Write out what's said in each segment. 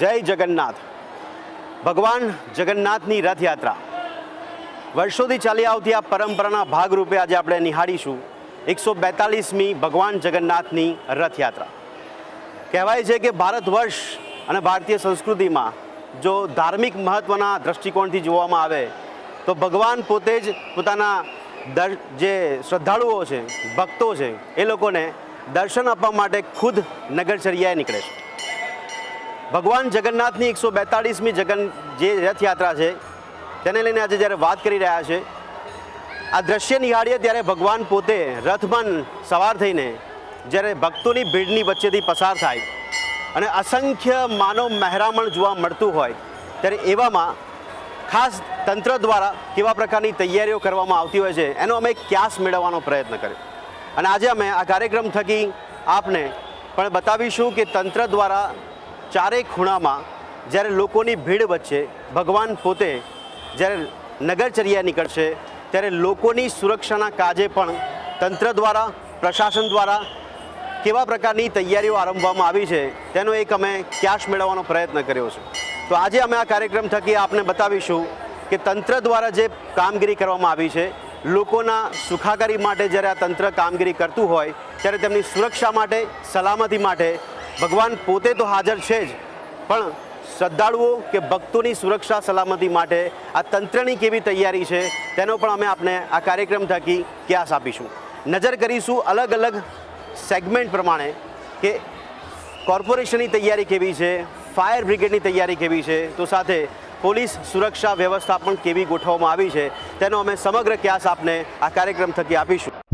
જય જગન્નાથ। ભગવાન જગન્નાથની રથયાત્રા વર્ષોથી ચાલી આવતી આ પરંપરાના ભાગરૂપે આજે આપણે નિહાળીશું 142મી ભગવાન જગન્નાથની રથયાત્રા। કહેવાય છે કે ભારત વર્ષ અને ભારતીય સંસ્કૃતિમાં જો ધાર્મિક મહત્ત્વના દૃષ્ટિકોણથી જોવામાં આવે તો ભગવાન પોતે જ પોતાના જે શ્રદ્ધાળુઓ છે, ભક્તો છે, એ લોકોને દર્શન આપવા માટે ખુદ નગરચર્યાએ નીકળે છે। ભગવાન જગન્નાથની 142મી જે રથયાત્રા છે તેને લઈને આજે જ્યારે વાત કરી રહ્યા છે, આ દ્રશ્ય નિહાળીએ ત્યારે ભગવાન પોતે રથમાં સવાર થઈને જ્યારે ભક્તોની ભીડની વચ્ચેથી પસાર થાય અને અસંખ્ય માનવ મહેરામણ જોવા મળતું હોય ત્યારે એવામાં ખાસ તંત્ર દ્વારા કેવા પ્રકારની તૈયારીઓ કરવામાં આવતી હોય છે એનો અમે ક્યાસ મેળવવાનો પ્રયત્ન કર્યો અને આજે અમે આ કાર્યક્રમ થકી આપને પણ બતાવીશું કે તંત્ર દ્વારા ચારે ખૂણામાં જ્યારે લોકોની ભીડ વચ્ચે ભગવાન પોતે જ્યારે નગરચર્યા નીકળશે ત્યારે લોકોની સુરક્ષાના કાજે પણ તંત્ર દ્વારા, પ્રશાસન દ્વારા કેવા પ્રકારની તૈયારીઓ આરંભવામાં આવી છે તેનો એક અમે ક્યાસ મેળવવાનો પ્રયત્ન કર્યો છે। તો આજે અમે આ કાર્યક્રમ થકી આપને બતાવીશું કે તંત્ર દ્વારા જે કામગીરી કરવામાં આવી છે, લોકોના સુખાકારી માટે જ્યારે આ તંત્ર કામગીરી કરતું હોય ત્યારે તેમની સુરક્ષા માટે, સલામતી માટે ભગવાન પોતે તો હાજર છે જ, પણ શ્રદ્ધાળુઓ કે ભક્તોની સુરક્ષા સલામતી માટે આ તંત્રની કેવી તૈયારી છે તેનો પણ અમે આપને આ કાર્યક્રમ થકી ક્યાસ આપીશું। નજર કરીશું અલગ અલગ સેગમેન્ટ પ્રમાણે કે કોર્પોરેશનની તૈયારી કેવી છે, ફાયર બ્રિગેડની તૈયારી કેવી છે, તો સાથે પોલીસ સુરક્ષા વ્યવસ્થા પણ કેવી ગોઠવવામાં આવી છે તેનો અમે સમગ્ર ક્યાસ આપને આ કાર્યક્રમ થકી આપીશું।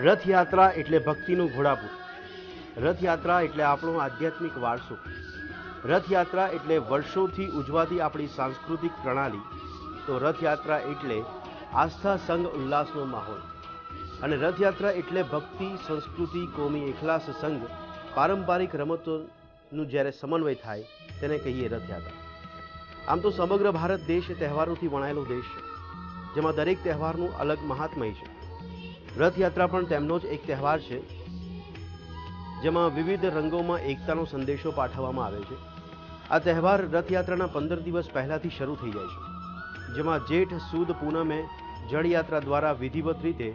રથયાત્રા એટલે ભક્તિનું ઘોડાપુર, રથયાત્રા એટલે આપણો આધ્યાત્મિક વારસો, રથયાત્રા એટલે વર્ષોથી ઉજવાતી આપણી સાંસ્કૃતિક પ્રણાલી, તો રથયાત્રા એટલે આસ્થા, સંગ, ઉલ્લાસનો માહોલ અને રથયાત્રા એટલે ભક્તિ, સંસ્કૃતિ, કોમી એખલાસ, સંગ, પારંપરિક રમતોનું જ્યારે સમન્વય થાય તેને કહીએ રથયાત્રા। આમ તો સમગ્ર ભારત દેશ તહેવારોથી વણાયેલો દેશ છે, જેમાં દરેક તહેવારનું અલગ મહાત્મય છે। રથયાત્રા પણ તેમનો જ એક તહેવાર છે જેમાં વિવિધ રંગોમાં એકતાનો સંદેશો પાઠવવામાં આવે છે। આ તહેવાર રથયાત્રાના 15 દિવસ પહેલાથી શરૂ થઈ જાય છે, જેમાં જેઠ સુદ પૂનમે જળયાત્રા દ્વારા વિધિવત રીતે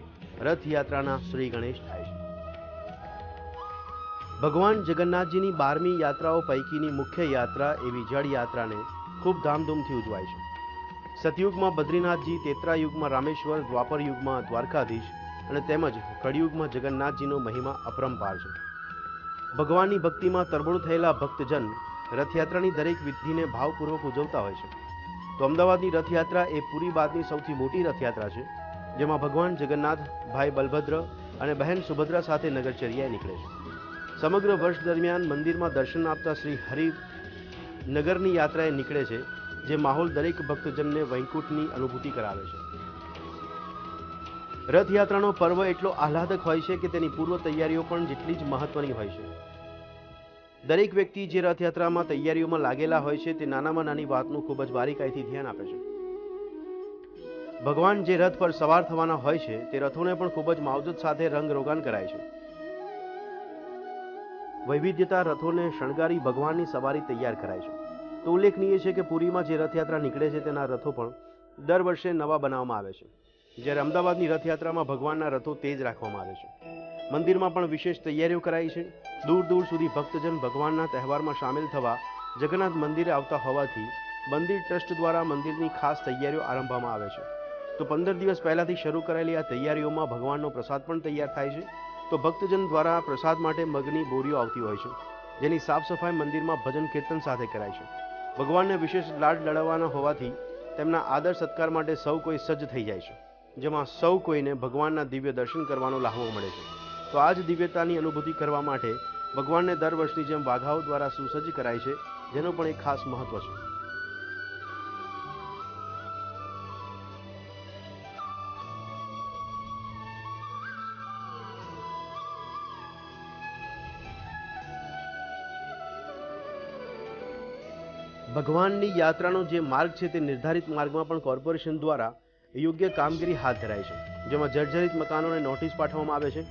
રથયાત્રાના શ્રી ગણેશ થાય છે। ભગવાન જગન્નાથજીની 12મી યાત્રાઓ પૈકીની મુખ્ય યાત્રા એવી જળયાત્રાને ખૂબ ધામધૂમથી ઉજવાય છે। સતયુગમાં બદ્રીનાથજી, ત્રેતાયુગમાં રામેશ્વર, દ્વાપર યુગમાં દ્વારકાધીશ અને તેમજ કળિયુગમાં જગન્નાથજીનો મહિમા અપરંપાર છે। ભગવાનની ભક્તિમાં તરબોળ થયેલા ભક્તજન રથયાત્રાની દરેક વિધિને ભાવપૂર્વક ઉજવતા હોય છે। તો અમદાવાદની રથયાત્રા એ પૂરી બાદની સૌથી મોટી રથયાત્રા છે, જેમાં ભગવાન જગન્નાથ, ભાઈ બલભદ્ર અને બહેન સુભદ્રા સાથે નગરચર્યાએ નીકળે છે। સમગ્ર વર્ષ દરમિયાન મંદિરમાં દર્શન આપતા શ્રી હરિ નગરની યાત્રાએ નીકળે છે, જે માહોલ દરેક ભક્તજનને વૈકુંઠની અનુભૂતિ કરાવે છે। રથયાત્રાનો પર્વ એટલો આહલાદક હોય છે કે તેની પૂર્વ તૈયારીઓ પણ જેટલી જ મહત્વની હોય છે। દરેક વ્યક્તિ જે રથયાત્રામાં તૈયારીઓમાં લાગેલા હોય છે તે નાનામાં નાની વાતનું ખૂબ જ બારીકાઈથી ધ્યાન આપે છે। ભગવાન જે રથ પર સવાર થવાના હોય છે તે રથોને પણ ખૂબ જ માવજત સાથે રંગરોગાન કરાય છે। વૈવિધ્યતા રથોને શણગારી ભગવાનની સવારી તૈયાર કરાય છે। તો ઉલ્લેખનીય છે કે પુરીમાં જે રથયાત્રા નીકળે છે તેના રથો પણ દર વર્ષે નવા બનાવવામાં આવે છે, જ્યારે અમદાવાદની રથયાત્રામાં ભગવાનના રથો તેજ રાખવામાં આવે છે। મંદિરમાં પણ વિશેષ તૈયારીઓ કરાઈ છે। દૂર દૂર સુધી ભક્તજન ભગવાનના તહેવારમાં સામેલ થવા જગન્નાથ મંદિરે આવતા હોવાથી મંદિર ટ્રસ્ટ દ્વારા મંદિરની ખાસ તૈયારીઓ આરંભવામાં આવે છે। તો 15 દિવસ પહેલાંથી શરૂ કરાયેલી આ તૈયારીઓમાં ભગવાનનો પ્રસાદ પણ તૈયાર થાય છે। તો ભક્તજન દ્વારા પ્રસાદ માટે મગની બોરીઓ આવતી હોય છે, જેની સાફ સફાઈ મંદિરમાં ભજન કીર્તન સાથે કરાય છે। ભગવાનને વિશેષ લાડ લડાવવાના હોવાથી તેમના આદર સત્કાર માટે સૌ કોઈ સજ્જ થઈ જાય છે, જેમાં સૌ કોઈને ભગવાનના દિવ્ય દર્શન કરવાનો લાહવો મળે છે। તો આ જ દિવ્યતાની અનુભૂતિ કરવા માટે ભગવાનને દર વર્ષની જેમ વાઘાઓ દ્વારા સુસજ્જ કરાય છે, જેનું પણ એક ખાસ મહત્વ છે। ભગવાનની યાત્રાનો જે માર્ગ છે તે નિર્ધારિત માર્ગમાં પણ કોર્પોરેશન દ્વારા યોગ્ય કામગીરી હાથ ધરાય છે, જેમાં જર્જરિત મકાનોને નોટિસ પાઠવવામાં આવે છે।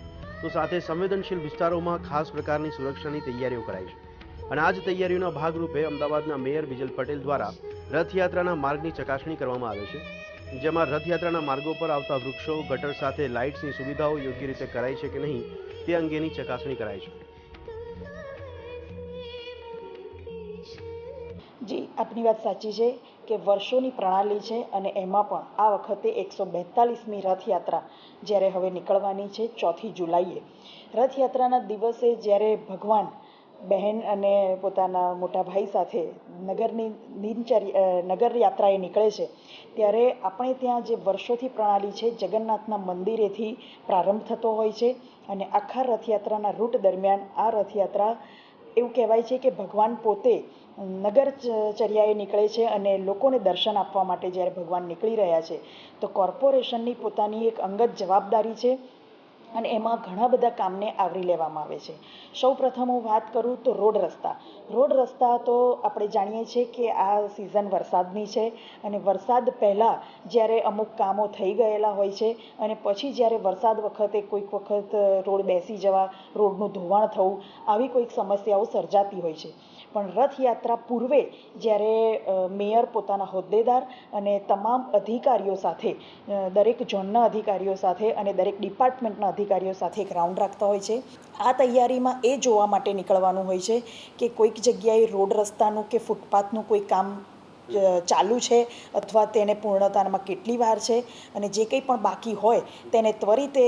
તો સાથે સંવેદનશીલ વિસ્તારોમાં ખાસ પ્રકારની સુરક્ષાની તૈયારીઓ કરાઈ છે। અને આ જ તૈયારીઓના ભાગરૂપે અમદાવાદના મેયર વિજલ પટેલ દ્વારા રથયાત્રાના માર્ગની ચકાસણી કરવામાં આવે છે, જેમાં રથયાત્રાના માર્ગો પર આવતા વૃક્ષો, ગટર સાથે લાઇટ્સની સુવિધાઓ યોગ્ય રીતે કરાઈ છે કે નહીં તે અંગેની ચકાસણી કરાઈ છે। જી, આપની વાત સાચી છે કે વર્ષોની પ્રણાલી છે અને એમાં પણ આ વખતે 142મી રથયાત્રા જ્યારે હવે નીકળવાની છે 4 જુલાઈએ। રથયાત્રાના દિવસે જ્યારે ભગવાન બહેન અને પોતાના મોટા ભાઈ સાથે નગર યાત્રાએ નીકળે છે, ત્યારે આપણે ત્યાં જે વર્ષોથી પ્રણાલી છે જગન્નાથના મંદિરેથી પ્રારંભ થતો હોય છે અને આખા રથયાત્રાના રૂટ દરમિયાન આ રથયાત્રા એવું કહેવાય છે કે ભગવાન પોતે નગરચર્યાએ નીકળે છે અને લોકોને દર્શન આપવા માટે જ્યારે ભગવાન નીકળી રહ્યા છે તો કોર્પોરેશનની પોતાની એક અંગત જવાબદારી છે અને એમાં ઘણા બધા કામને આવરી લેવામાં આવે છે। સૌ પ્રથમ હું વાત કરું તો રોડ રસ્તા તો આપણે જાણીએ છીએ કે આ સિઝન વરસાદની છે અને વરસાદ પહેલાં જ્યારે અમુક કામો થઈ ગયેલા હોય છે અને પછી જ્યારે વરસાદ વખતે કોઈક વખત રોડ બેસી જવા, રોડનું ધોવાણ થવું, આવી કોઈક સમસ્યાઓ સર્જાતી હોય છે। પણ રથયાત્રા પૂર્વે જ્યારે મેયર પોતાના હોદ્દેદાર અને તમામ અધિકારીઓ સાથે, દરેક ઝોનના અધિકારીઓ સાથે અને દરેક ડિપાર્ટમેન્ટના અધિકારીઓ સાથે એક રાઉન્ડ રાખતા હોય છે। આ તૈયારીમાં એ જોવા માટે નીકળવાનું હોય છે કે કોઈક જગ્યાએ રોડ રસ્તાનું કે ફૂટપાથનું કોઈ કામ ચાલુ છે અથવા તેને પૂર્ણતામાં કેટલી વાર છે અને જે કંઈ પણ બાકી હોય તેને ત્વરિતે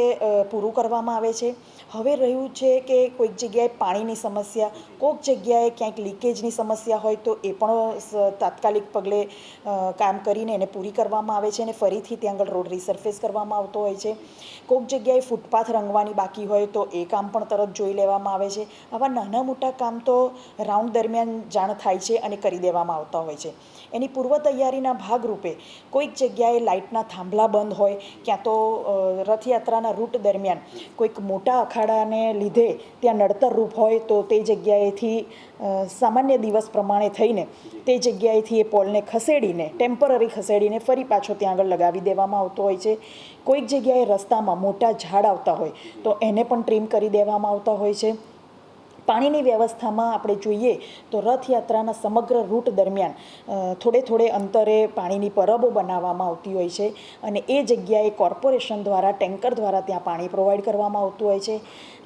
પૂરું કરવામાં આવે છે। હવે રહ્યું છે કે કોઈક જગ્યાએ પાણીની સમસ્યા, કોઈક જગ્યાએ ક્યાંક લીકેજની સમસ્યા હોય તો એ પણ તાત્કાલિક પગલે કામ કરીને એને પૂરી કરવામાં આવે છે અને ફરીથી ત્યાં આગળ રોડ રિસર્ફેસ કરવામાં આવતો હોય છે। કોઈક જગ્યાએ ફૂટપાથ રંગવાની બાકી હોય તો એ કામ પણ તરત જોઈ લેવામાં આવે છે। આવા નાના મોટા કામ તો રાઉન્ડ દરમિયાન જાણ થાય છે અને કરી દેવામાં આવતા હોય છે। એની પૂર્વ તૈયારીના ભાગરૂપે કોઈક જગ્યાએ લાઇટના થાંભલા બંધ હોય, ક્યાં તો રથયાત્રાના રૂટ દરમિયાન કોઈક મોટા અખાડાને લીધે ત્યાં નડતર રૂપ હોય તો તે જગ્યાએથી સામાન્ય દિવસ પ્રમાણે થઈને તે જગ્યાએથી એ પોલને ખસેડીને, ટેમ્પરરી ખસેડીને ફરી પાછો ત્યાં આગળ લગાવી દેવામાં આવતો હોય છે। કોઈક જગ્યાએ રસ્તામાં મોટા ઝાડ આવતા હોય તો એને પણ ટ્રીમ કરી દેવામાં આવતા હોય છે। પાણીની વ્યવસ્થામાં આપણે જોઈએ તો રથયાત્રાના સમગ્ર રૂટ દરમિયાન થોડે અંતરે પાણીની પરબો બનાવવામાં આવતી હોય છે અને એ જગ્યાએ કોર્પોરેશન દ્વારા ટેન્કર દ્વારા ત્યાં પાણી પ્રોવાઈડ કરવામાં આવતું હોય છે।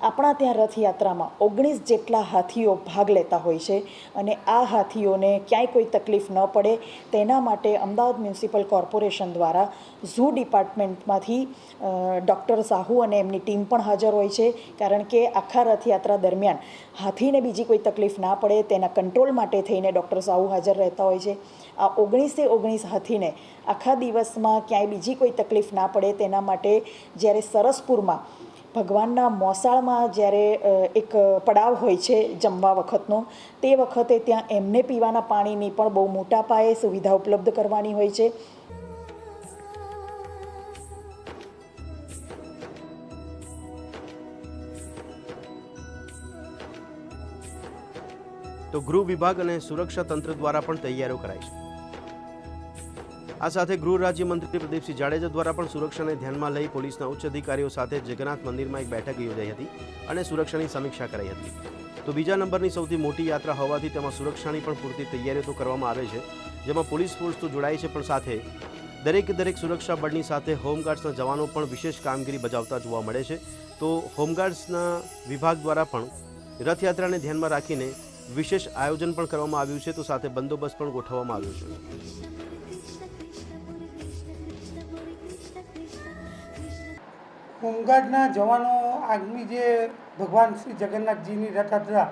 આપણા ત્યાં રથયાત્રામાં 19 જેટલા હાથીઓ ભાગ લેતા હોય છે અને આ હાથીઓને ક્યાંય કોઈ તકલીફ ન પડે તેના માટે અમદાવાદ મ્યુનિસિપલ કોર્પોરેશન દ્વારા ઝૂ ડિપાર્ટમેન્ટમાંથી ડૉક્ટર સાહુ અને એમની ટીમ પણ હાજર હોય છે, કારણ કે આખા રથયાત્રા દરમિયાન હાથીને બીજી કોઈ તકલીફ ના પડે તેના કંટ્રોલ માટે થઈને ડૉક્ટર સાહુ હાજર રહેતા હોય છે। આ 19 હાથીને આખા દિવસમાં ક્યાંય બીજી કોઈ તકલીફ ના પડે તેના માટે જ્યારે સરસપુરમાં ભગવાનના મોસાળમાં જ્યારે એક પડાવ હોય છે જમવા વખતનો, તે વખતે ત્યાં એમને પીવાના પાણીની પણ બહુ મોટા પાયે સુવિધા ઉપલબ્ધ કરવાની હોય છે। તો ગૃહ વિભાગ અને સુરક્ષા તંત્ર દ્વારા પણ તૈયારીઓ કરાઈ છે। આ સાથે ગૃહ રાજ્યમંત્રી પ્રદીપસિંહ જાડેજા દ્વારા પણ સુરક્ષાને ધ્યાનમાં લઈ પોલીસના ઉચ્ચ અધિકારીઓ સાથે જગન્નાથ મંદિરમાં એક બેઠક યોજાઈ હતી અને સુરક્ષાની સમીક્ષા કરાઈ હતી। તો બીજા નંબરની સૌથી મોટી યાત્રા હોવાથી તેમાં સુરક્ષાની પણ પૂરતી તૈયારીઓ તો કરવામાં આવે છે, જેમાં પોલીસ ફોર્સ તો જોડાય છે, પણ સાથે દરેક સુરક્ષા બળની સાથે હોમગાર્ડ્સના જવાનો પણ વિશેષ કામગીરી બજાવતા જોવા મળે છે। તો હોમગાર્ડ્સના વિભાગ દ્વારા પણ રથયાત્રાને ધ્યાનમાં રાખીને વિશેષ આયોજન પણ કરવામાં આવ્યું છે, તો સાથે બંદોબસ્ત પણ ગોઠવવામાં આવ્યો છે। હોમગાર્ડના જવાનો આગામી જે ભગવાન શ્રી જગન્નાથજીની રથયાત્રા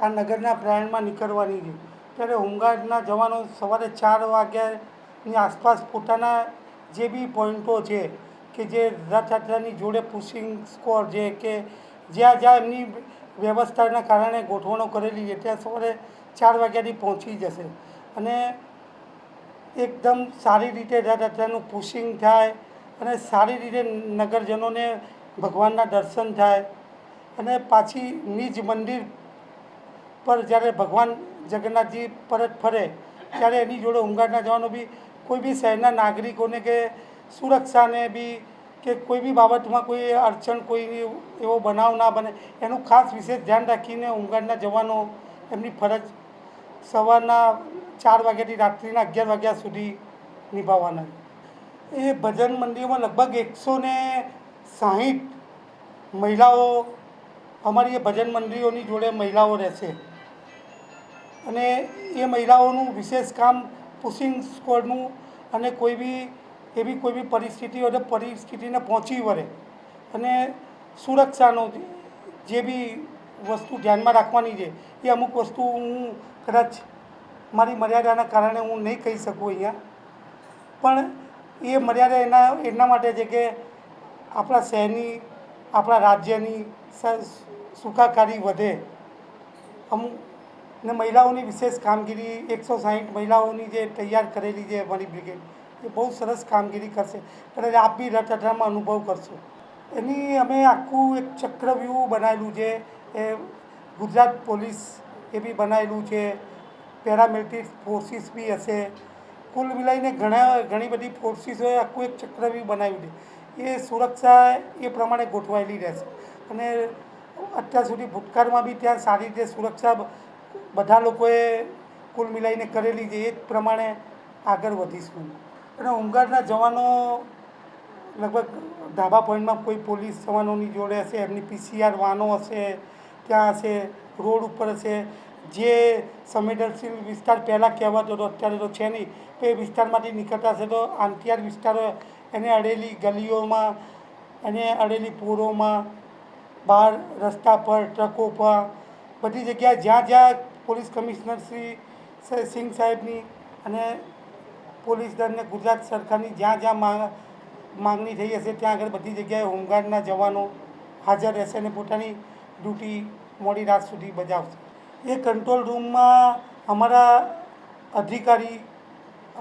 આ નગરના પ્રાંગણમાં નીકળવાની છે, ત્યારે હોમગાર્ડના જવાનો સવારે 4 વાગ્યાની આસપાસ પોતાના જે બી પોઈન્ટો છે કે જે રથયાત્રાની જોડે પુશિંગ સ્કોર છે કે જ્યાં જ્યાં એમની વ્યવસ્થાના કારણે ગોઠવણો કરેલી છે ત્યાં સવારે 4 વાગ્યાથી પહોંચી જશે અને એકદમ સારી રીતે રથયાત્રાનું પુશિંગ થાય અને સારી રીતે નગરજનોને ભગવાનના દર્શન થાય અને પાછી નિજ મંદિર પર જ્યારે ભગવાન જગન્નાથજી પરત ફરે ત્યારે એની જોડે હોમગાર્ડના જવાનો બી કોઈ બી શહેરના નાગરિકોને કે સુરક્ષાને બી કે કોઈ બી બાબતમાં કોઈ અડચણ કોઈ એવો બનાવ ના બને એનું ખાસ વિશેષ ધ્યાન રાખીને હોમગાર્ડના જવાનો એમની ફરજ સવારના 4 વાગ્યાથી રાત્રિના 11 વાગ્યા સુધી નિભાવવાના. એ ભજન મંડળીઓમાં લગભગ 160 મહિલાઓ અમારી એ ભજન મંડળીઓની જોડે મહિલાઓ રહેશે અને એ મહિલાઓનું વિશેષ કામ પુશિંગ સ્કોડનું અને કોઈ બી એવી કોઈ બી પરિસ્થિતિને પહોંચી વળે અને સુરક્ષાનો જે બી વસ્તુ ધ્યાનમાં રાખવાની છે એ અમુક વસ્તુ હું કદાચ મારી મર્યાદાના કારણે હું નહીં કહી શકું અહીંયા, પણ એ મર્યાદા એના માટે છે કે આપણા શહેરની આપણા રાજ્યની સુખાકારી વધે. અમુક ને મહિલાઓની વિશેષ કામગીરી 160 મહિલાઓની જે તૈયાર કરેલી છે અમારી બ્રિગેડ એ બહુ સરસ કામગીરી કરશે. કદાચ આપ બી રથયાત્રામાં અનુભવ કરશો. એની અમે આખું એક ચક્રવ્યૂહ બનાવેલું છે. એ ગુજરાત પોલીસ એ બી બનાવેલું છે, પેરામિલિટરી ફોર્સિસ બી હશે, કુલ મિલાઈને ઘણી બધી ફોર્સિસોએ આખું એક ચક્રવ્યૂહ બનાવ્યું છે. એ સુરક્ષા એ પ્રમાણે ગોઠવાયેલી રહેશે અને અત્યાર સુધી ભૂતકાળમાં બી ત્યાં સારી રીતે સુરક્ષા બધા લોકોએ કુલ મિલાઈને કરેલી છે. એ જ પ્રમાણે આગળ વધીશું. અને હોમગાર્ડના જવાનો લગભગ ધાબા પોઈન્ટમાં કોઈ પોલીસ જવાનોની જોડે હશે, એમની PCR વાનો હશે, ત્યાં હશે, રોડ ઉપર હશે. જે સંવેદનશીલ વિસ્તાર પહેલાં કહેવાતો હતો અત્યારે તો છે નહીં, તો એ વિસ્તારમાંથી નીકળતા હશે તો આંતિયાર વિસ્તારો એને અડેલી ગલીઓમાં, એને અડેલી પૂરોમાં, બહાર રસ્તા પર, ટ્રકો પર, બધી જગ્યાએ જ્યાં જ્યાં પોલીસ કમિશનર શ્રી સિંઘ સાહેબની અને પોલીસ દળને ગુજરાત સરકારની જ્યાં જ્યાં માંગણી થઈ હશે ત્યાં આગળ બધી જગ્યાએ હોમગાર્ડના જવાનો હાજર રહેશે અને પોતાની ડ્યુટી મોડી રાત સુધી બજાવશે. એ કંટ્રોલ રૂમમાં અમારા અધિકારી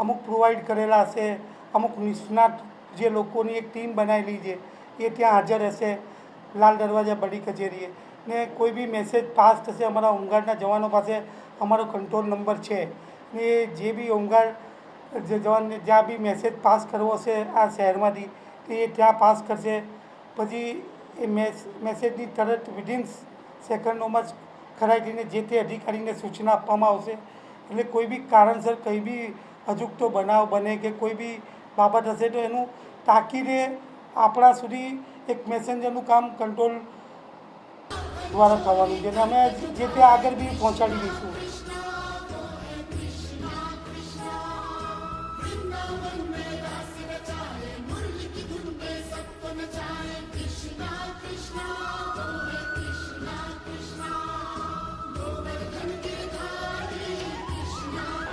અમુક પ્રોવાઈડ કરેલા હશે, અમુક નિષ્ણાત જે લોકોની એક ટીમ બનાવેલી છે એ ત્યાં હાજર રહેશે લાલ દરવાજા બડી કચેરીએ. ને કોઈ બી મેસેજ પાસ થશે અમારા હોમગાર્ડના જવાનો પાસે અમારો કંટ્રોલ નંબર છે ને જે બી હોમગાર્ડ જે જવાનને જ્યાં બી મેસેજ પાસ કરવો હશે આ શહેરમાંથી તો એ ત્યાં પાસ કરશે. પછી એ મેસેજની તરત વિધિન સેકન્ડોમાં જ ખરાટીને જે તે અધિકારીને સૂચના આપવામાં આવશે. એટલે કોઈ બી કારણસર કંઈ બી અજુગતો બનાવ બને કે કોઈ બી બાબત હશે તો એનું તાકીદે આપણા સુધી એક મેસેન્જરનું કામ કંટ્રોલ દ્વારા થવાનું છે અને અમે જે તે આગળ બી પહોંચાડી દઈશું.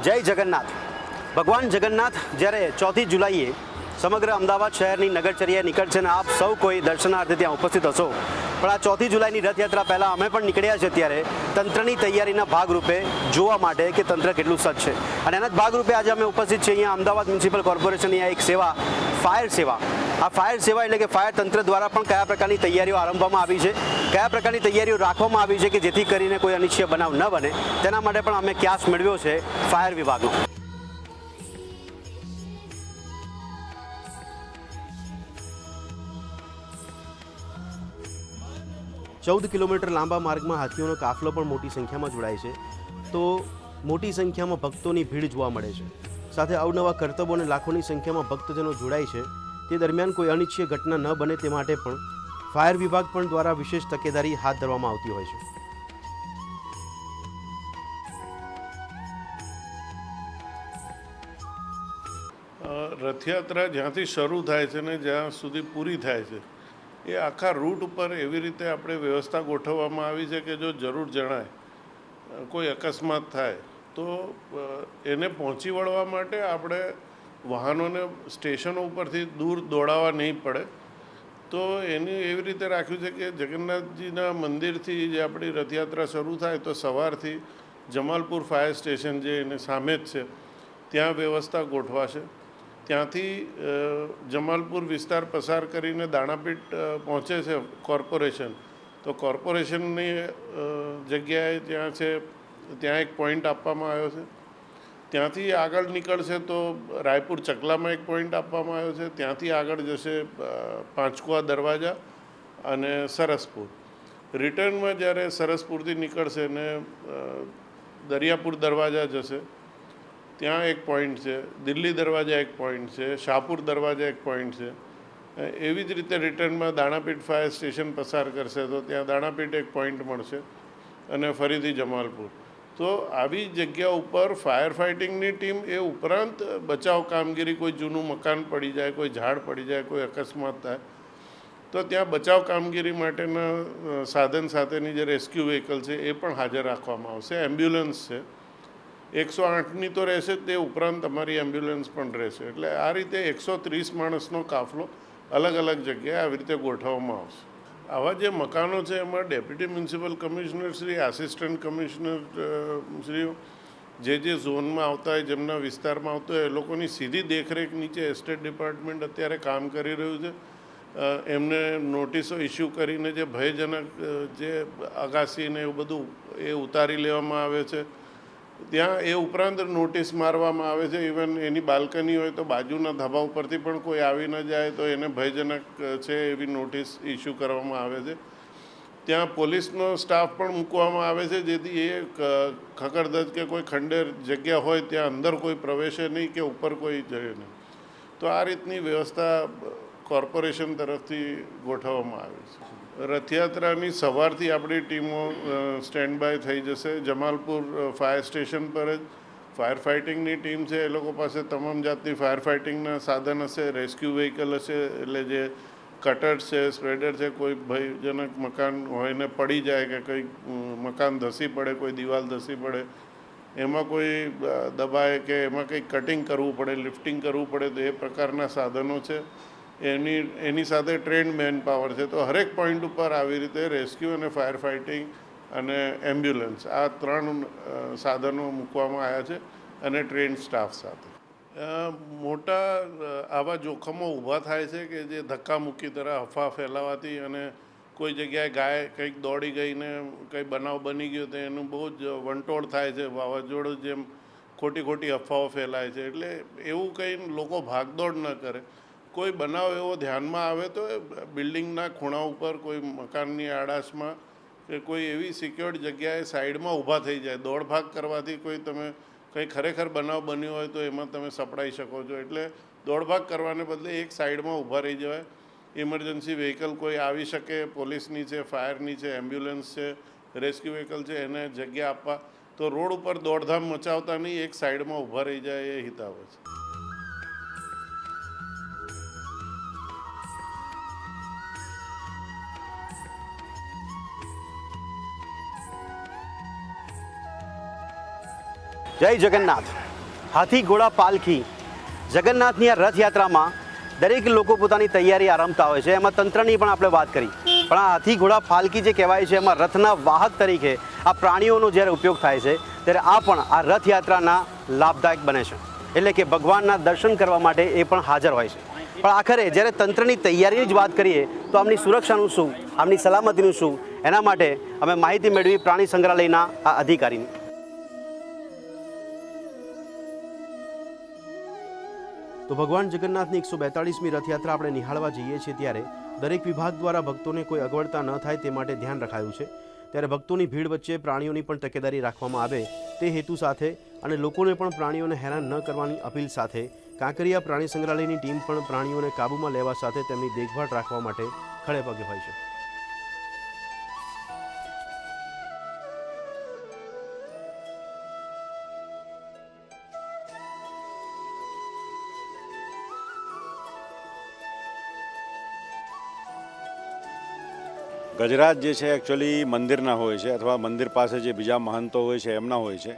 જય જગન્નાથ. ભગવાન જગન્નાથ જ્યારે 4 જુલાઈએ સમગ્ર અમદાવાદ શહેરની નગરચર્યાએ નીકળશે અને આપ સૌ કોઈ દર્શનાર્થે ત્યાં ઉપસ્થિત હશો, પણ આ 4 જુલાઈની રથયાત્રા પહેલાં અમે પણ નીકળ્યા છે ત્યારે તંત્રની તૈયારીના ભાગરૂપે જોવા માટે કે તંત્ર કેટલું સજ્જ છે અને એના જ ભાગરૂપે આજે અમે ઉપસ્થિત છીએ અહીંયા અમદાવાદ મ્યુનિસિપલ કોર્પોરેશનની આ એક સેવા ફાયર સેવા. આ ફાયર સેવા એટલે કે ફાયર તંત્ર દ્વારા પણ કયા પ્રકારની તૈયારીઓ આરંભવામાં આવી છે, કયા પ્રકારની તૈયારીઓ રાખવામાં આવી છે કે જેથી કરીને કોઈ અનિચ્છનીય બનાવ ન બને, તેના માટે પણ અમે ક્યાસ મેળવ્યો છે ફાયર વિભાગનો. 14 કિલોમીટર લાંબા માર્ગમાં હાથીઓનો કાફલો પણ મોટી સંખ્યામાં જોડાય છે, તો મોટી સંખ્યામાં ભક્તોની ભીડ જોવા મળે છે. સાથે અવનવા કરતબો અને લાખોની સંખ્યામાં ભક્તજનો જોડાય છે. તે દરમિયાન કોઈ અનિચ્છનીય ઘટના ન બને તે માટે પણ ફાયર વિભાગ પણ દ્વારા વિશેષ તકેદારી હાથ ધરવામાં આવતી હોય છે. રથયાત્રા જ્યાંથી શરૂ થાય છે ને જ્યાં સુધી પૂરી થાય છે એ આખા રૂટ ઉપર એવી રીતે આપણે વ્યવસ્થા ગોઠવવામાં આવી છે કે જો જરૂર જણાય કોઈ અકસ્માત થાય તો એને પહોંચી વળવા માટે આપણે વાહનોને સ્ટેશનો ઉપરથી દૂર દોડાવવા નહીં પડે. તો એની એવી રીતે રાખ્યું છે કે જગન્નાથજીના મંદિરથી જે આપણી રથયાત્રા શરૂ થાય તો સવારથી જમાલપુર ફાયર સ્ટેશન જે એને સામે જ છે ત્યાં વ્યવસ્થા ગોઠવાશે. ત્યાંથી જમાલપુર વિસ્તાર પસાર કરીને દાણાપીઠ પહોંચે છે કોર્પોરેશન, તો કોર્પોરેશનની જગ્યાએ ત્યાં છે, ત્યાં એક પોઈન્ટ આપવામાં આવ્યો છે. ત્યાંથી આગળ નીકળશે તો રાયપુર ચકલામાં એક પોઈન્ટ આપવામાં આવ્યો છે. ત્યાંથી આગળ જશે પાંચકુઆ દરવાજા અને સરસપુર. રિટર્નમાં જ્યારે સરસપુરથી નીકળશે ને દરિયાપુર દરવાજા જશે ત્યાં એક પોઈન્ટ છે, દિલ્હી દરવાજા એક પોઈન્ટ છે, શાહપુર દરવાજા એક પોઈન્ટ છે. એવી જ રીતે રિટર્નમાં દાણાપીઠ ફાયર સ્ટેશન પસાર કરશે તો ત્યાં દાણાપીઠ એક પોઈન્ટ મળશે અને ફરીથી જમાલપુર. તો આવી જગ્યા ઉપર ફાયર ફાઇટિંગની ટીમ એ ઉપરાંત બચાવ કામગીરી, કોઈ જૂનું મકાન પડી જાય, કોઈ ઝાડ પડી જાય, કોઈ અકસ્માત થાય તો ત્યાં બચાવ કામગીરી માટેના સાધન સાથેની જે રેસ્ક્યુ વ્હીકલ છે એ પણ હાજર રાખવામાં આવશે. એમ્બ્યુલન્સ છે 108ની તો રહેશે જ, તે ઉપરાંત અમારી એમ્બ્યુલન્સ પણ રહેશે. એટલે આ રીતે 130 માણસનો કાફલો અલગ અલગ જગ્યાએ આવી રીતે ગોઠવવામાં આવશે. આવા જે મકાનો છે એમાં deputy municipal commissioner Shri, assistant commissioner શ્રીઓ જે ઝોનમાં આવતા હોય, જેમના વિસ્તારમાં આવતા હોય, એ લોકોની સીધી દેખરેખ નીચે એસ્ટેટ ડિપાર્ટમેન્ટ અત્યારે કામ કરી રહ્યું છે. એમને નોટિસો ઇસ્યુ કરીને જે ભયજનક જે અગાસીને એવું બધું એ ઉતારી લેવામાં આવે છે. ત્યાં એ ઉપરાંત નોટિસ મારવામાં આવે છે. ઇવન એની બાલ્કની હોય તો બાજુના ધાબા ઉપરથી પણ કોઈ આવી ન જાય તો એને ભયજનક છે એવી નોટિસ ઇસ્યુ કરવામાં આવે છે. ત્યાં પોલીસનો સ્ટાફ પણ મૂકવામાં આવે છે જેથી એ ખખડધજ કે કોઈ ખંડેર જગ્યા હોય ત્યાં અંદર કોઈ પ્રવેશે નહીં કે ઉપર કોઈ જાય નહીં. તો આ રીતની વ્યવસ્થા કોર્પોરેશન તરફથી ગોઠવવામાં આવી છે. રથયાત્રાની સવારથી આપણી ટીમો સ્ટેન્ડ બાય થઈ જશે. જમાલપુર ફાયર સ્ટેશન પર જ ફાયર ફાઇટિંગની ટીમ છે, એ લોકો પાસે તમામ જાતની ફાયર ફાઇટિંગના સાધન હશે, રેસ્ક્યુ વ્હીકલ હશે. એટલે જે કટર્સ છે, સ્પ્રેડર છે, કોઈ ભયજનક મકાન હોય ને પડી જાય કે કંઈક મકાન ધસી પડે, કોઈ દિવાલ ધસી પડે, એમાં કોઈ દબાય કે એમાં કંઈક કટિંગ કરવું પડે, લિફ્ટિંગ કરવું પડે, તો એ પ્રકારના સાધનો છે. એની સાથે ટ્રેન્ડ મેન પાવર છે. તો હરેક પોઈન્ટ ઉપર આવી રીતે રેસ્ક્યુ અને ફાયર ફાઇટિંગ અને એમ્બ્યુલન્સ આ 3 સાધનો મૂકવામાં આવ્યા છે અને ટ્રેન્ડ સ્ટાફ સાથે. મોટા આવા જોખમો ઊભા થાય છે કે જે ધક્કામુક્કી તરફ અફવા ફેલાવાથી અને કોઈ જગ્યાએ ગાય કંઈક દોડી ગઈને કંઈ બનાવ બની ગયો તો એનું બહુ જ વંટોળ થાય છે. વાવાઝોડું જેમ ખોટી અફવાઓ ફેલાય છે. એટલે એવું કંઈ લોકો ભાગદોડ ન કરે. કોઈ બનાવ એવો ધ્યાનમાં આવે તો બિલ્ડિંગના ખૂણા ઉપર, કોઈ મકાનની આડાશમાં કે કોઈ એવી સિક્યોર્ડ જગ્યાએ સાઈડમાં ઊભા થઈ જાય. દોડભાગ કરવાથી કોઈ તમે કંઈ ખરેખર બનાવ બન્યો હોય તો એમાં તમે સપડાઈ શકો છો. એટલે દોડભાગ કરવાને બદલે એક સાઈડમાં ઊભા રહી જવાય. ઇમરજન્સી વ્હીકલ કોઈ આવી શકે, પોલીસની છે, ફાયરની છે, એમ્બ્યુલન્સ છે, રેસ્ક્યુ વ્હીકલ છે, એને જગ્યા આપવા. તો રોડ ઉપર દોડધામ મચાવતા નહીં, એક સાઈડમાં ઊભા રહી જાય એ હિતાવ છે. જય જગન્નાથ. હાથી ઘોડા પાલખી જગન્નાથની આ રથયાત્રામાં દરેક લોકો પોતાની તૈયારી આરંભતા હોય છે. એમાં તંત્રની પણ આપણે વાત કરી, પણ આ હાથી ઘોડા પાલખી જે કહેવાય છે એમાં રથના વાહક તરીકે આ પ્રાણીઓનો જ્યારે ઉપયોગ થાય છે ત્યારે આ પણ આ રથયાત્રાના લાભદાયક બને છે. એટલે કે ભગવાનના દર્શન કરવા માટે એ પણ હાજર હોય છે. પણ આખરે જ્યારે તંત્રની તૈયારીની જ વાત કરીએ તો આમની સુરક્ષાનું શું, આમની સલામતીનું શું, એના માટે અમે માહિતી મેળવી પ્રાણી સંગ્રહાલયના આ અધિકારીની. તો ભગવાન જગન્નાથની 142મી રથયાત્રા આપણે નિહાળવા જઈએ છીએ ત્યારે દરેક વિભાગ દ્વારા ભક્તોને કોઈ અગવડતા ન થાય તે માટે ધ્યાન રખાયું છે. ત્યારે ભક્તોની ભીડ વચ્ચે પ્રાણીઓની પણ તકેદારી રાખવામાં આવે તે હેતુ સાથે અને લોકોને પણ પ્રાણીઓને હેરાન ન કરવાની અપીલ સાથે કાંકરિયા પ્રાણી સંગ્રહાલયની ટીમ પણ પ્રાણીઓને કાબૂમાં લેવા સાથે તેમની દેખભાળ રાખવા માટે ખડે પગે હોય છે. ગજરાજ જે છે એકચ્યુઅલી મંદિરના હોય છે અથવા મંદિર પાસે જે બીજા મહંતો હોય છે એમના હોય છે.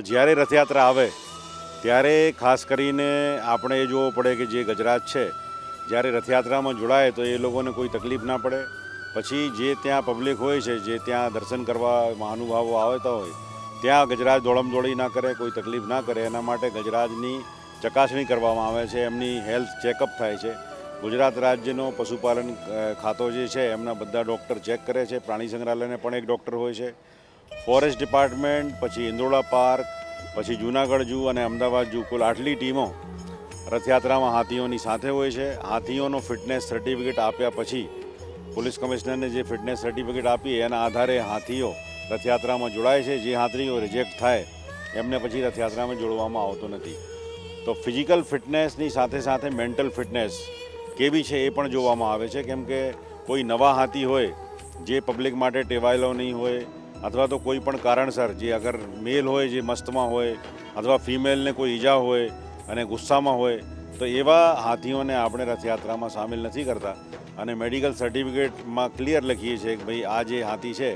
જ્યારે રથયાત્રા આવે ત્યારે ખાસ કરીને આપણે એ જોવું પડે કે જે ગજરાજ છે જ્યારે રથયાત્રામાં જોડાય તો એ લોકોને કોઈ તકલીફ ના પડે. પછી જે ત્યાં પબ્લિક હોય છે, જે ત્યાં દર્શન કરવા મહાનુભાવો આવતા હોય ત્યાં ગજરાજ દોડમદોડી ના કરે, કોઈ તકલીફ ના કરે, એના માટે ગજરાજની ચકાસણી કરવામાં આવે છે, એમની હેલ્થ ચેકઅપ થાય છે. ગુજરાત રાજ્યનો પશુપાલન ખાતો જે છે એમના બધા ડૉક્ટર ચેક કરે છે. પ્રાણી સંગ્રહાલયને પણ એક ડૉક્ટર હોય છે. ફોરેસ્ટ ડિપાર્ટમેન્ટ, પછી ઇન્દ્રોડા પાર્ક, પછી જૂનાગઢ ઝૂ અને અમદાવાદ ઝૂ, કુલ આટલી ટીમો રથયાત્રામાં હાથીઓની સાથે હોય છે. હાથીઓનો ફિટનેસ સર્ટિફિકેટ આપ્યા પછી પોલીસ કમિશનરને જે ફિટનેસ સર્ટિફિકેટ આપી એના આધારે હાથીઓ રથયાત્રામાં જોડાય છે. જે હાથીઓ રિજેક્ટ થાય એમને પછી રથયાત્રામાં જોડવામાં આવતો નથી. તો ફિઝિકલ ફિટનેસની સાથે સાથે મેન્ટલ ફિટનેસ કેવી છે એ પણ જોવામાં આવે છે. કેમ કે કોઈ નવા હાથી હોય જે પબ્લિક માટે ટેવાયેલો નહીં હોય અથવા તો કોઈ પણ કારણસર જે અગર મેલ હોય જે મસ્તમાં હોય અથવા ફિમેલને કોઈ ઈજા હોય અને ગુસ્સામાં હોય તો એવા હાથીઓને આપણે રથયાત્રામાં સામેલ નથી કરતા અને મેડિકલ સર્ટિફિકેટમાં ક્લિયર લખીએ છીએ કે ભાઈ આ જે હાથી છે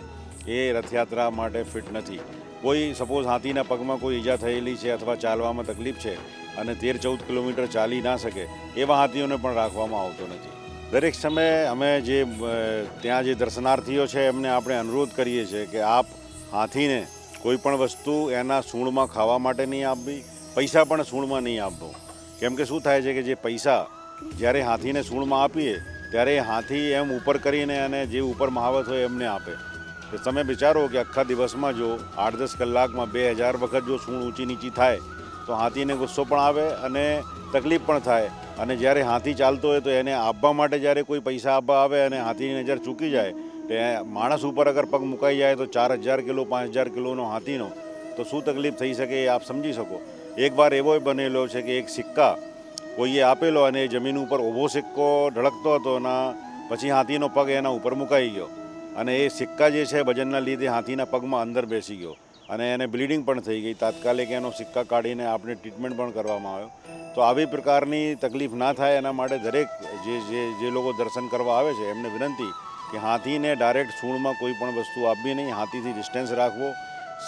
એ રથયાત્રા માટે ફિટ નથી. કોઈ સપોઝ હાથીના પગમાં કોઈ ઈજા થયેલી છે અથવા ચાલવામાં તકલીફ છે અને 13-14 કિલોમીટર ચાલી ના શકે એવા હાથીઓને પણ રાખવામાં આવતો નથી. દરેક સમયે અમે જે ત્યાં જે દર્શનાર્થીઓ છે એમને આપણે અનુરોધ કરીએ છીએ કે આપ હાથીને કોઈ પણ વસ્તુ એના સૂંઢમાં ખાવા માટે નહીં આપવી, પૈસા પણ સૂંઢમાં નહીં આપવો. કેમ કે શું થાય છે કે જે પૈસા જ્યારે હાથીને સૂંઢમાં આપીએ ત્યારે હાથી એમ ઉપર કરીને અને જે ઉપર મહાવત હોય એમને આપે. તો તમે વિચારો કે આખા દિવસમાં જો 8-10 કલાકમાં 2000 વખત જો સૂંઢ ઊંચી નીચી થાય તો હાથીને ગુસ્સો પણ આવે અને તકલીફ પણ થાય. અને જ્યારે હાથી ચાલતો હોય તો એને આપવા માટે જ્યારે કોઈ પૈસા આપવા આવે અને હાથીની નજર ચૂકી જાય તો માણસ ઉપર અગર પગ મુકાઈ જાય તો 4000 કિલો 5000 કિલોનો હાથીનો તો શું તકલીફ થઈ શકે એ આપ સમજી શકો. એકવાર એવો બનેલો છે કે એક સિક્કા કોઈએ આપેલો અને એ જમીન ઉપર ઊભો સિક્કો ઢળકતો હતો અને પછી હાથીનો પગ એના ઉપર મુકાઈ ગયો અને એ સિક્કા જે છે વજનના લીધે હાથીના પગમાં અંદર બેસી ગયો અને એને બ્લીડિંગ પણ થઈ ગઈ. તાત્કાલિક એનો સિક્કા કાઢીને આપણે ટ્રીટમેન્ટ પણ કરવામાં આવ્યો. તો આવી પ્રકારની તકલીફ ના થાય એના માટે દરેક જે લોકો દર્શન કરવા આવે છે એમને વિનંતી કે હાથીને ડાયરેક્ટ સૂંઢમાં કોઈ પણ વસ્તુ આપવી નહીં, હાથીથી ડિસ્ટન્સ રાખવો.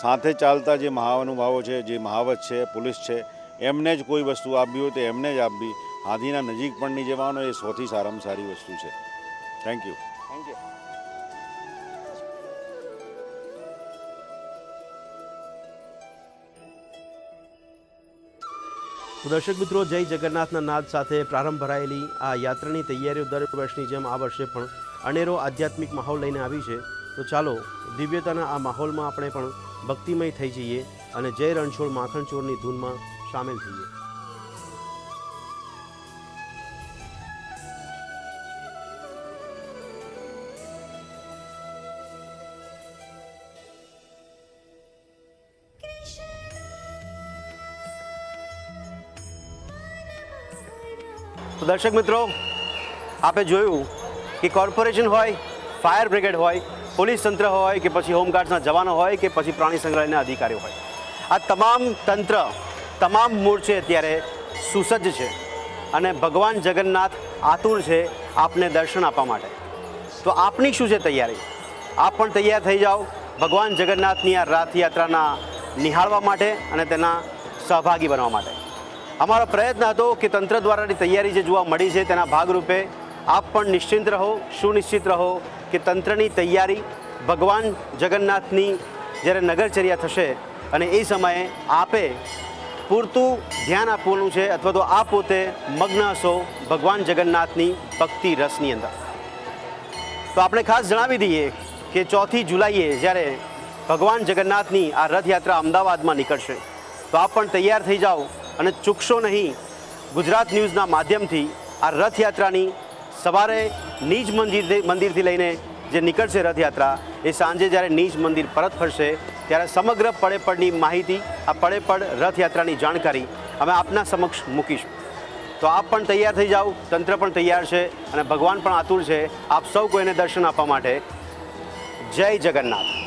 સાથે ચાલતા જે મહાનુભાવો છે, જે મહાવત છે, પોલીસ છે, એમને જ કોઈ વસ્તુ આપવી હોય તો એમને જ આપવી. હાથીના નજીક પણ નહીં જવાનો એ સૌથી સારામાં સારી વસ્તુ છે. Thank you. તો દર્શક મિત્રો, જય જગન્નાથના નાદ સાથે પ્રારંભ ભરાયેલી આ યાત્રાની તૈયારીઓ દર વર્ષની જેમ આ વર્ષે પણ અનેરો આધ્યાત્મિક માહોલ લઈને આવી છે. તો ચાલો દિવ્યતાના આ માહોલમાં આપણે પણ ભક્તિમય થઈ જઈએ અને જય રણછોડ માખણચોરની ધૂનમાં સામેલ થઈએ. તો દર્શક મિત્રો, આપે જોયું કે કોર્પોરેશન હોય, ફાયર બ્રિગેડ હોય, પોલીસ તંત્ર હોય કે પછી હોમગાર્ડ્સના જવાનો હોય કે પછી પ્રાણી સંગ્રહાલયના અધિકારીઓ હોય, આ તમામ તંત્ર તમામ મોરચે અત્યારે સુસજ્જ છે અને ભગવાન જગન્નાથ આતુર છે આપને દર્શન આપવા માટે. તો આપની શું છે તૈયારી? આપ પણ તૈયાર થઈ જાઓ ભગવાન જગન્નાથની આ રથયાત્રાના નિહાળવા માટે અને તેના સહભાગી બનવા માટે. અમારો પ્રયત્ન હતો કે તંત્ર દ્વારાની તૈયારી જે જોવા મળી છે તેના ભાગરૂપે આપ પણ નિશ્ચિંત રહો, સુનિશ્ચિત રહો કે તંત્રની તૈયારી ભગવાન જગન્નાથની જ્યારે નગરચર્યા થશે અને એ સમયે આપે પૂરતું ધ્યાન આપવાનું છે અથવા તો આપ પોતે મગ્ન હશો ભગવાન જગન્નાથની ભક્તિ રસની અંદર. તો આપણે ખાસ જણાવી દઈએ કે 4 જુલાઈએ જ્યારે ભગવાન જગન્નાથની આ રથયાત્રા અમદાવાદમાં નીકળશે તો આપ પણ તૈયાર થઈ જાઓ અને ચૂકશો નહીં ગુજરાત ન્યૂઝના માધ્યમથી આ રથયાત્રાની સવારે નીજ મંદિરથી લઈને જે નીકળશે રથયાત્રા એ સાંજે જ્યારે નીજ મંદિર પરત ફરશે ત્યારે સમગ્ર પડેપડની માહિતી, આ પડેપડ રથયાત્રાની જાણકારી અમે આપના સમક્ષ મૂકીશું. તો આપ પણ તૈયાર થઈ જાઓ, તંત્ર પણ તૈયાર છે અને ભગવાન પણ આતુર છે આપ સૌ કોઈને દર્શન આપવા માટે. જય જગન્નાથ.